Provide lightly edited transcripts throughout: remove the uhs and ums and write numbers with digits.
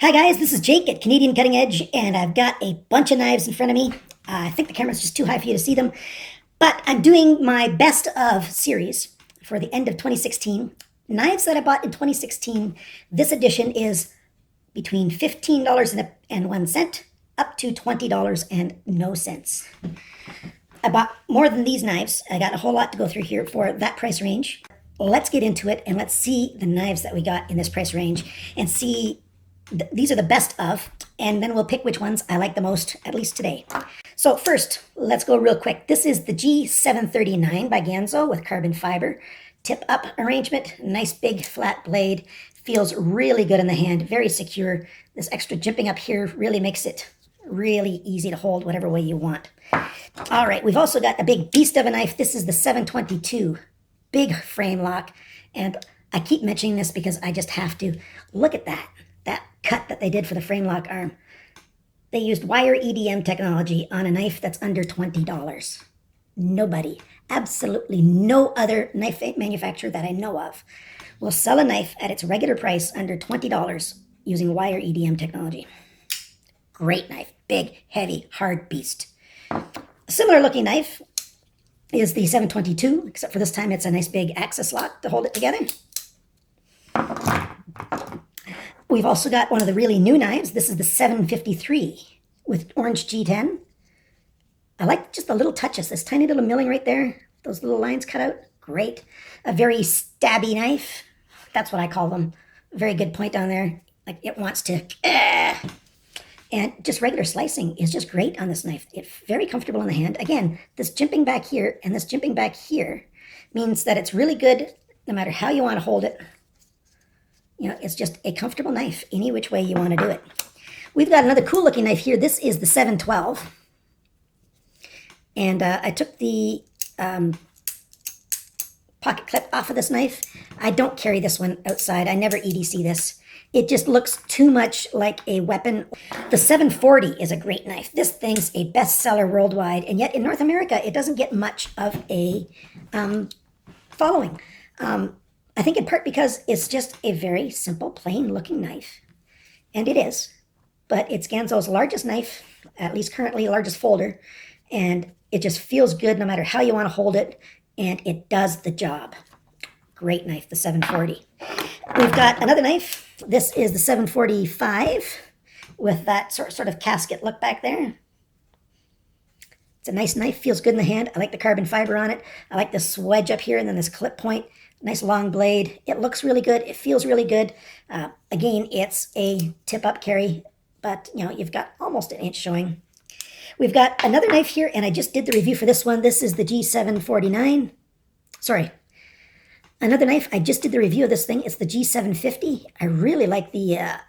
Hi guys, this is Jake at Canadian Cutting Edge, and I've got a bunch of knives in front of me. I think the camera's just too high for you to see them, but I'm doing my best of series for the end of 2016. Knives that I bought in 2016, this edition is between $15.01 up to $20 and no cents. I bought more than these knives. I got a whole lot to go through here for that price range. Let's get into it and let's see the knives that we got in this price range and see these are the best of, and then we'll pick which ones I like the most, at least today. So first, let's go real quick. This is the G739 by Ganzo with carbon fiber. Tip up arrangement, nice big flat blade. Feels really good in the hand, very secure. This extra jimping up here really makes it really easy to hold whatever way you want. All right, we've also got a big beast of a knife. This is the 722, big frame lock. And I keep mentioning this because I just have to. Look at that cut that they did for the frame lock arm. They used wire EDM technology on a knife that's under $20. Nobody, absolutely no other knife manufacturer that I know of will sell a knife at its regular price under $20 using wire EDM technology. Great knife, big, heavy, hard beast. A similar looking knife is the 722, except for this time it's a nice big axis lock to hold it together. We've also got one of the really new knives. This is the 753 with orange G10. I like just the little touches, this tiny little milling right there, those little lines cut out, great. A very stabby knife, that's what I call them. Very good point down there, like it wants to, and just regular slicing is just great on this knife. It's very comfortable in the hand. Again, this jimping back here and this jimping back here means that it's really good no matter how you want to hold it. You know, it's just a comfortable knife, any which way you want to do it. We've got another cool looking knife here. This is the 712. And I took the pocket clip off of this knife. I don't carry this one outside. I never EDC this. It just looks too much like a weapon. The 740 is a great knife. This thing's a bestseller worldwide. And yet in North America, it doesn't get much of a following. I think in part because it's just a very simple, plain looking knife. And it is. But it's Ganzo's largest knife, at least currently largest folder. And it just feels good no matter how you want to hold it. And it does the job. Great knife, the 740. We've got another knife. This is the 745 with that sort of casket look back there. It's a nice knife, feels good in the hand. I like the carbon fiber on it. I like this wedge up here and then this clip point. Nice long blade. It looks really good. It feels really good. Again, it's a tip-up carry, but you know, you've got almost an inch showing. We've got another knife here, and I just did the review for this one. This is the G749. Sorry. Another knife, I just did the review of this thing. It's the G750. I really like the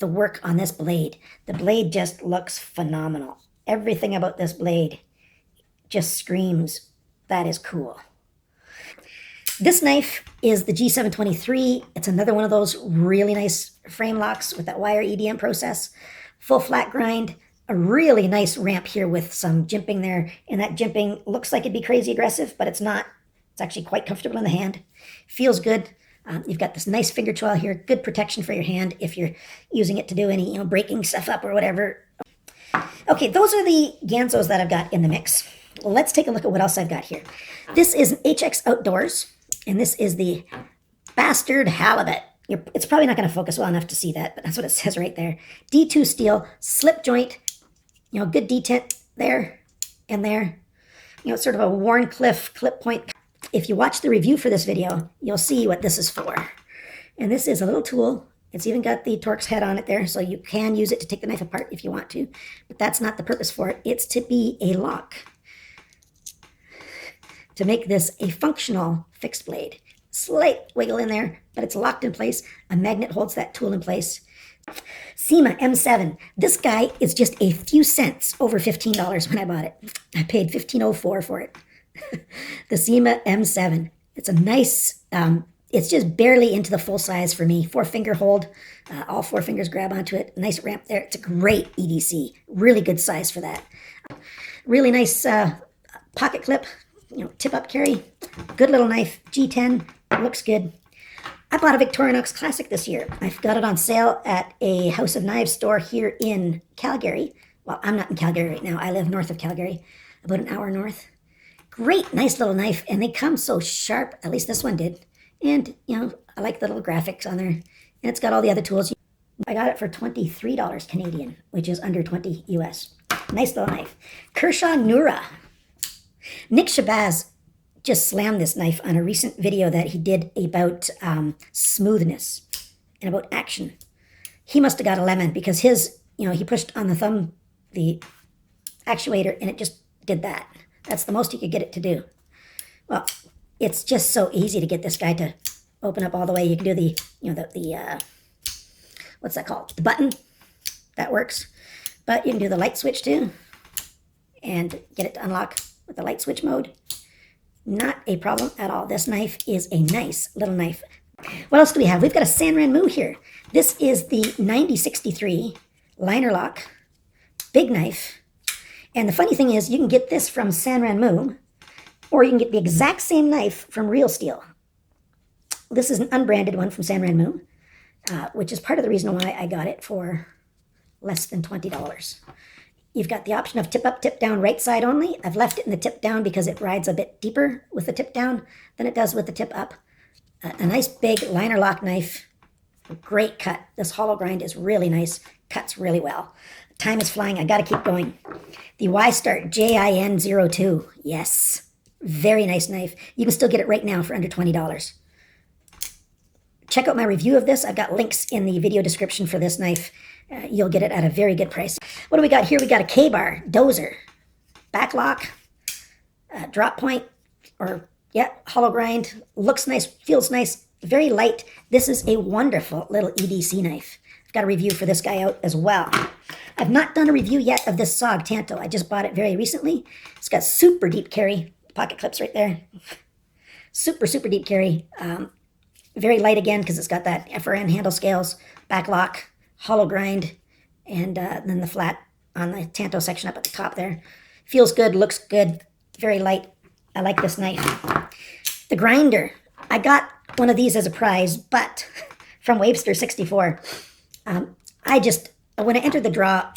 work on this blade. The blade just looks phenomenal. Everything about this blade just screams, that is cool. This knife is the G723. It's another one of those really nice frame locks with that wire EDM process. Full flat grind, a really nice ramp here with some jimping there. And that jimping looks like it'd be crazy aggressive, but it's not. It's actually quite comfortable in the hand. Feels good. You've got this nice finger choil here, good protection for your hand if you're using it to do any, breaking stuff up or whatever. Okay, those are the Ganzos that I've got in the mix. Let's take a look at what else I've got here. This is an HX Outdoors. And this is the Bastard Halibut. It's probably not going to focus well enough to see that, but that's what it says right there. D2 steel, slip joint, good detent there and there. Sort of a Warncliffe clip point. If you watch the review for this video, you'll see what this is for. And this is a little tool. It's even got the Torx head on it there, so you can use it to take the knife apart if you want to. But that's not the purpose for it. It's to be a lock. To make this a functional fixed blade. Slight wiggle in there, but it's locked in place. A magnet holds that tool in place. SEMA M7. This guy is just a few cents over $15 when I bought it. I paid $15.04 for it. The SEMA M7. It's a nice, it's just barely into the full size for me. 4-finger hold. All 4 fingers grab onto it. Nice ramp there. It's a great EDC. Really good size for that. Really nice pocket clip. Tip up carry, good little knife, G10, looks good. I bought a Victorinox Classic this year. I've got it on sale at a House of Knives store here in Calgary. Well, I'm not in Calgary right now. I live north of Calgary, about an hour north. Great, nice little knife, and they come so sharp. At least this one did. And, I like the little graphics on there. And it's got all the other tools. I got it for $23 Canadian, which is under 20 US. Nice little knife. Kershaw Nura. Nick Shabazz just slammed this knife on a recent video that he did about smoothness and about action. He must have got a lemon because his, he pushed on the thumb, the actuator, and it just did that. That's the most you could get it to do. Well, it's just so easy to get this guy to open up all the way. You can do the, what's that called? The button. That works. But you can do the light switch too and get it to unlock with the light switch mode. Not a problem at all. This knife is a nice little knife. What else do we have? We've got a San Ranmu here. This is the 9063 liner lock, big knife. And the funny thing is you can get this from San Ranmu, or you can get the exact same knife from Real Steel. This is an unbranded one from San Ranmu, which is part of the reason why I got it for less than $20. You've got the option of tip up, tip down, right side only. I've left it in the tip down because it rides a bit deeper with the tip down than it does with the tip up. A nice big liner lock knife. Great cut. This hollow grind is really nice. Cuts really well. Time is flying. I got to keep going. The Y-Start JIN02. Yes. Very nice knife. You can still get it right now for under $20. Check out my review of this. I've got links in the video description for this knife. You'll get it at a very good price. What do we got here? We got a K-bar dozer, back lock, drop point, or hollow grind. Looks nice, feels nice, very light. This is a wonderful little EDC knife. I've got a review for this guy out as well. I've not done a review yet of this SOG Tanto. I just bought it very recently. It's got super deep carry, pocket clips right there. Super, super deep carry. Very light again because it's got that FRN handle scales, back lock, hollow grind, and then the flat on the Tanto section up at the top there. Feels good, looks good, very light. I like this knife. The grinder. I got one of these as a prize, but from Wavester 64. When I entered the draw,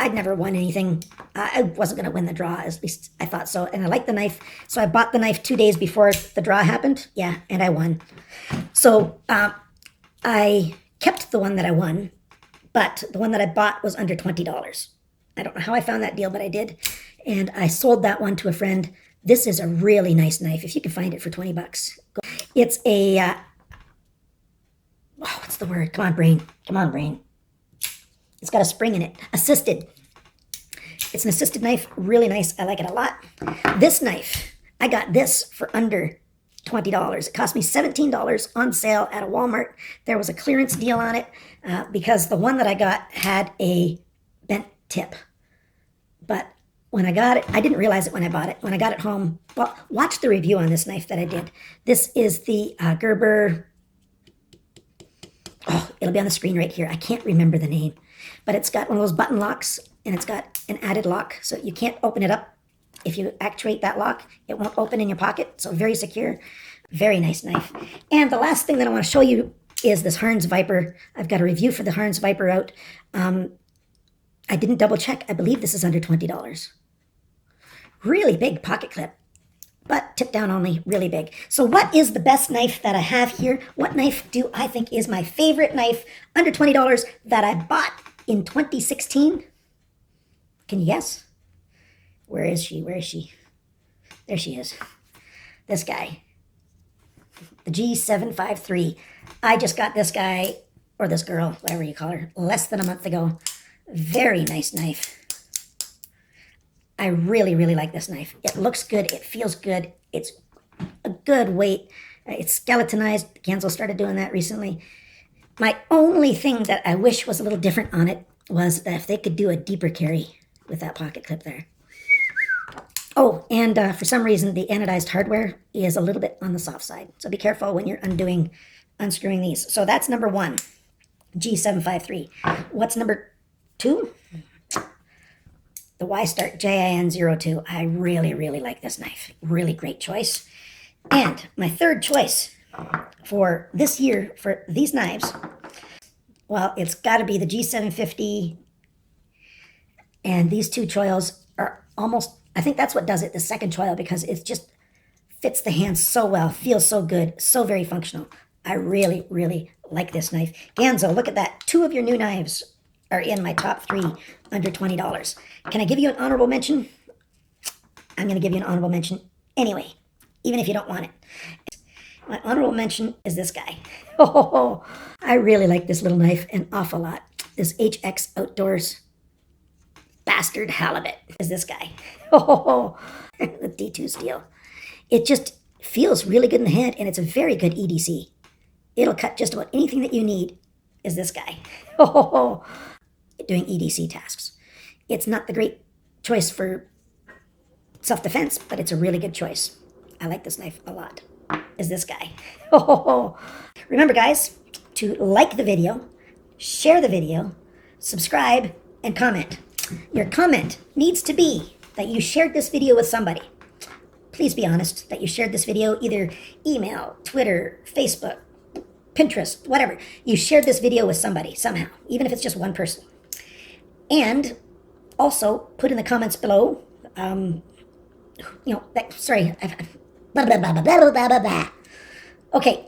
I'd never won anything. I wasn't going to win the draw, at least I thought so. And I liked the knife, so I bought the knife 2 days before the draw happened. Yeah, and I won. So I kept the one that I won, but the one that I bought was under $20. I don't know how I found that deal, but I did. And I sold that one to a friend. This is a really nice knife. If you can find it for $20. It's a, what's the word? Come on, brain. Come on, brain. It's got a spring in it. Assisted. It's an assisted knife. Really nice. I like it a lot. This knife, I got this for under $20. It cost me $17 on sale at a Walmart. There was a clearance deal on it because the one that I got had a bent tip. But when I got it, I didn't realize it when I bought it. When I got it home, well, watch the review on this knife that I did. This is the Gerber. Oh, it'll be on the screen right here. I can't remember the name. But it's got one of those button locks, and it's got an added lock, so you can't open it up. If you actuate that lock, it won't open in your pocket, so very secure. Very nice knife. And the last thing that I want to show you is this Harns Viper. I've got a review for the Harns Viper out. I didn't double check. I believe this is under $20. Really big pocket clip, but tip down only, really big. So what is the best knife that I have here? What knife do I think is my favorite knife under $20 that I bought in 2016? Can you guess? Where is she? Where is she? There she is. This guy. The G753. I just got this guy, or this girl, whatever you call her, less than a month ago. Very nice knife. I really, really like this knife. It looks good. It feels good. It's a good weight. It's skeletonized. Ganzo started doing that recently. My only thing that I wish was a little different on it was that if they could do a deeper carry with that pocket clip there. Oh, and for some reason, the anodized hardware is a little bit on the soft side. So be careful when you're unscrewing these. So that's number one, G753. What's number two? The Y-Start JIN02. I really, really like this knife. Really great choice. And my third choice, for this year for these knives, well, it's got to be the G750, and these two choils are almost, I think that's what does it, the second choil, because it just fits the hand so well, feels so good, so very functional. I really, really like this knife. Ganzo, look at that. 2 of your new knives are in my top 3 under $20. Can I give you an honorable mention? I'm going to give you an honorable mention anyway, even if you don't want it. My honorable mention is this guy. Oh, I really like this little knife an awful lot. This HX Outdoors bastard halibut is this guy. Oh, the D2 steel. It just feels really good in the hand, and it's a very good EDC. It'll cut just about anything that you need is this guy. Oh, doing EDC tasks. It's not the great choice for self-defense, but it's a really good choice. I like this knife a lot. Is this guy. Oh, remember, guys, to like the video, share the video, subscribe, and comment. Your comment needs to be that you shared this video with somebody. Please be honest that you shared this video, either email, Twitter, Facebook, Pinterest, whatever. You shared this video with somebody somehow, even if it's just one person. And also put in the comments below, sorry, blah, blah, blah, blah, blah, blah, blah, blah. Okay,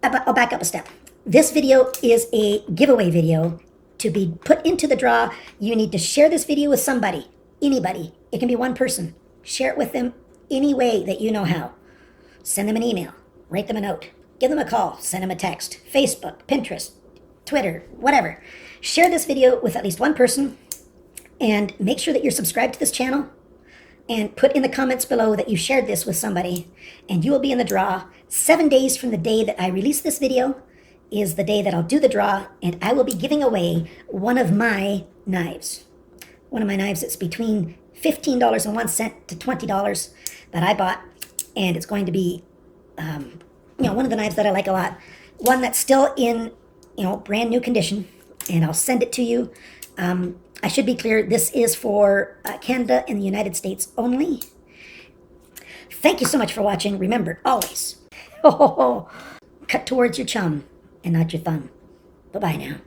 I'll back up a step. This video is a giveaway video. To be put into the draw, you need to share this video with somebody, anybody. It can be one person. Share it with them any way that you know how. Send them an email, write them a note, give them a call, send them a text, Facebook, Pinterest, Twitter, whatever. Share this video with at least one person, and make sure that you're subscribed to this channel, and put in the comments below that you shared this with somebody, and you will be in the draw. 7 days from the day that I release this video is the day that I'll do the draw, and I will be giving away one of my knives. One of my knives that's between $15.01 to $20 that I bought, and it's going to be, one of the knives that I like a lot. One that's still in, brand new condition, and I'll send it to you. I should be clear, this is for Canada and the United States only. Thank you so much for watching. Remember, always, cut towards your chum and not your thumb. Bye-bye now.